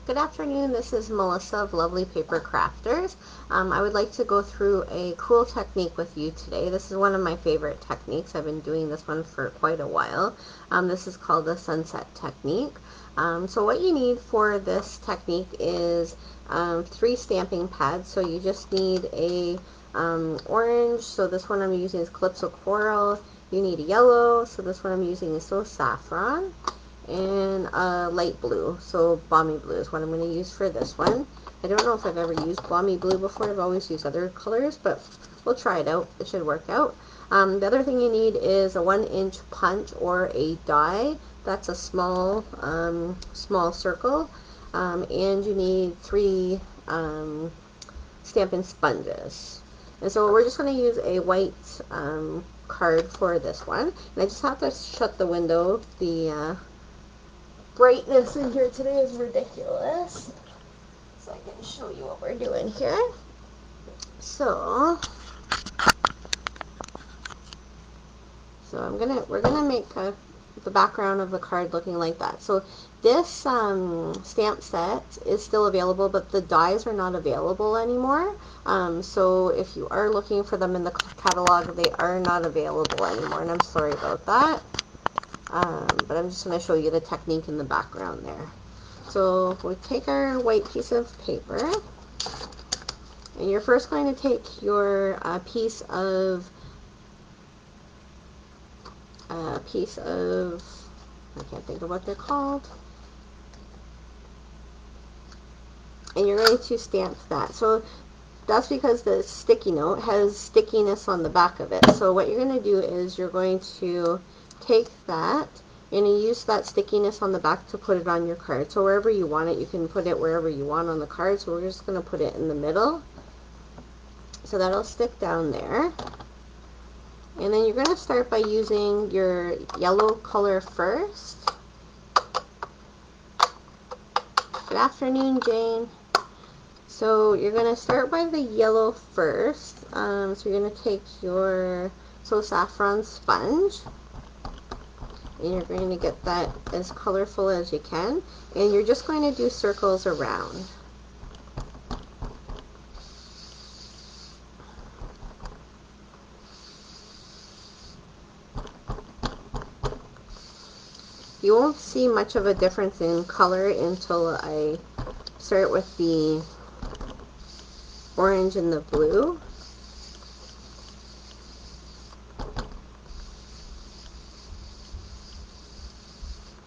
Good afternoon, this is Melissa of Lovely Paper Crafters. I would like to go through a cool technique with you today. This is one of my favorite techniques. I've been doing this one for quite a while. This is called the sunset technique. So what you need for this technique is 3 stamping pads. So you just need a orange, so this one I'm using is Calypso Coral. You need a yellow, so this one I'm using is So Saffron, and light blue, so balmy blue is what I'm going to use for this one. I don't know if I've ever used balmy blue before. I've always used other colors, but we'll try it out. It should work out. The other thing you need is a 1-inch punch or a die. That's a small circle, and you need 3 Stampin' sponges. And so we're just going to use a white card for this one. And I just have to shut the window. The brightness in here today is ridiculous. So I can show you what we're doing here. So we're gonna make the background of the card looking like that. So this stamp set is still available, but the dies are not available anymore. So if you are looking for them in the catalog, they are not available anymore, and I'm sorry about that. But I'm just going to show you the technique in the background there. So we take our white piece of paper, and you're first going to take your piece of I can't think of what they're called, and you're going to stamp that. So that's because the sticky note has stickiness on the back of it. So what you're going to do is you're going to take that and you use that stickiness on the back to put it on your card. So wherever you want it, you can put it wherever you want on the card. So we're just going to put it in the middle. So that'll stick down there. And then you're going to start by using your yellow color first. Good afternoon, Jane. So you're going to start by the yellow first. So you're going to take your So Saffron sponge, and you're going to get that as colorful as you can, and you're just going to do circles around. You won't see much of a difference in color until I start with the orange and the blue.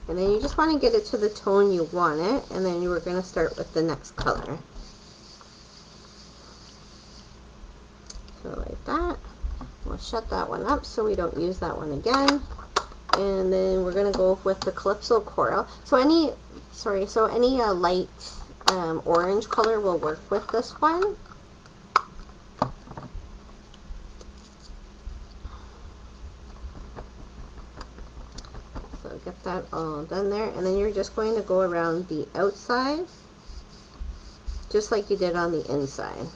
And then you just want to get it to the tone you want it, and then you are going to start with the next color. So like that. We'll shut that one up so we don't use that one again. And then we're going to go with the Calypso Coral. So any light orange color will work with this one. So get that all done there, and then you're just going to go around the outside just like you did on the inside.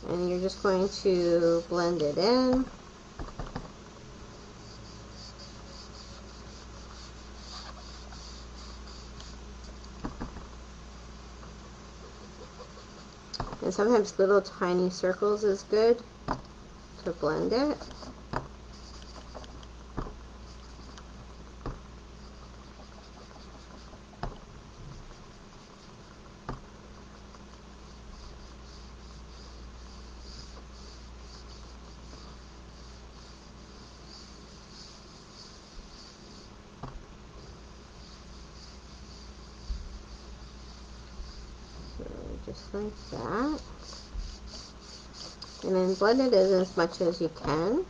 And you're just going to blend it in. And sometimes little tiny circles is good to blend it. Just like that. And then blend it in as much as you can.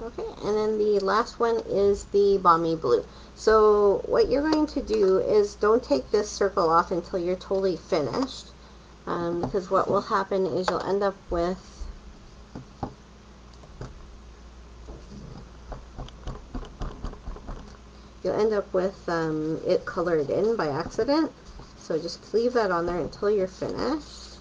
Okay, and then the last one is the balmy blue. So what you're going to do is don't take this circle off until you're totally finished, because what will happen is you'll end up with it colored in by accident. So just leave that on there until you're finished.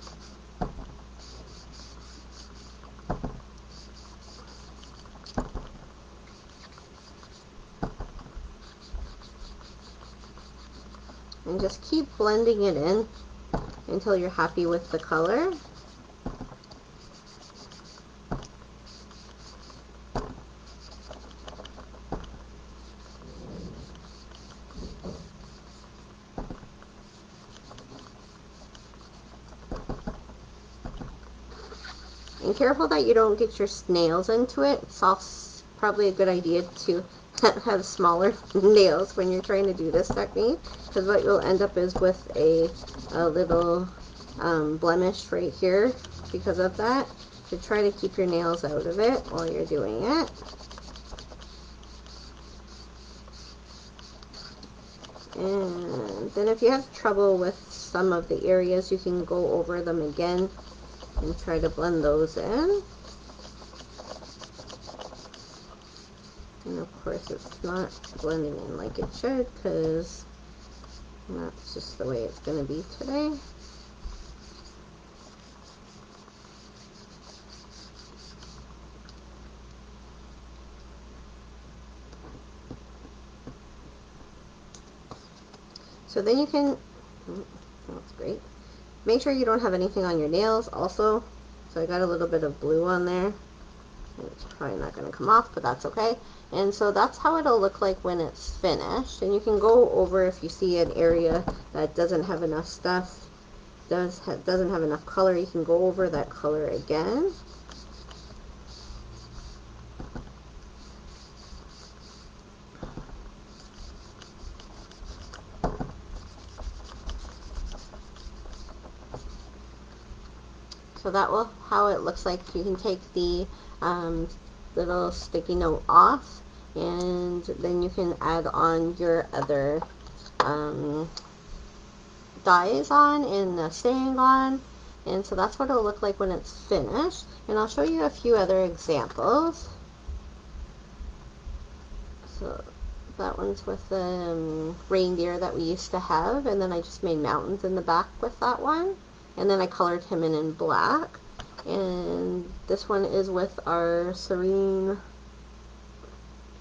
and just keep blending it in until you're happy with the color. And careful that you don't get your nails into it. It's also probably a good idea to have smaller nails when you're trying to do this technique, because what you'll end up is with a little blemish right here because of that. So try to keep your nails out of it while you're doing it. And then if you have trouble with some of the areas, you can go over them again and try to blend those in. And of course it's not blending in like it should, because that's just the way it's going to be today. So then you can, that's great. Make sure you don't have anything on your nails also. So I got a little bit of blue on there. It's probably not going to come off, but that's okay. And so that's how it'll look like when it's finished. And you can go over if you see an area that doesn't have enough stuff, doesn't have enough color, you can go over that color again. So that will how it looks like. You can take the little sticky note off, and then you can add on your other dies on and the staying on, and so that's what it'll look like when it's finished. And I'll show you a few other examples. So that one's with the reindeer that we used to have, and then I just made mountains in the back with that one, and then I colored him in black. And this one is with our serene, I'm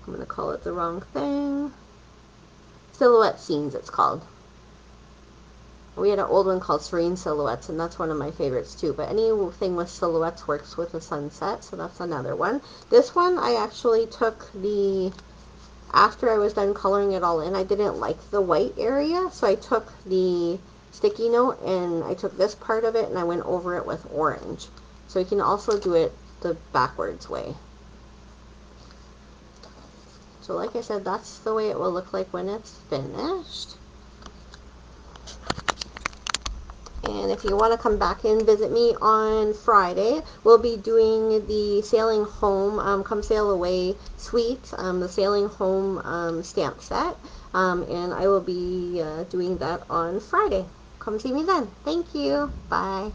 going to call it the wrong thing, silhouette scenes it's called. We had an old one called Serene Silhouettes, and that's one of my favorites too. But anything with silhouettes works with a sunset, so that's another one. This one I actually took after I was done coloring it all in, I didn't like the white area, so I took the sticky note and I took this part of it and I went over it with orange. So you can also do it the backwards way. So like I said, that's the way it will look like when it's finished. And if you want to come back and visit me on Friday, we'll be doing the Sailing Home, Come Sail Away suite, the Sailing Home stamp set. And I will be doing that on Friday. Come see me then. Thank you. Bye.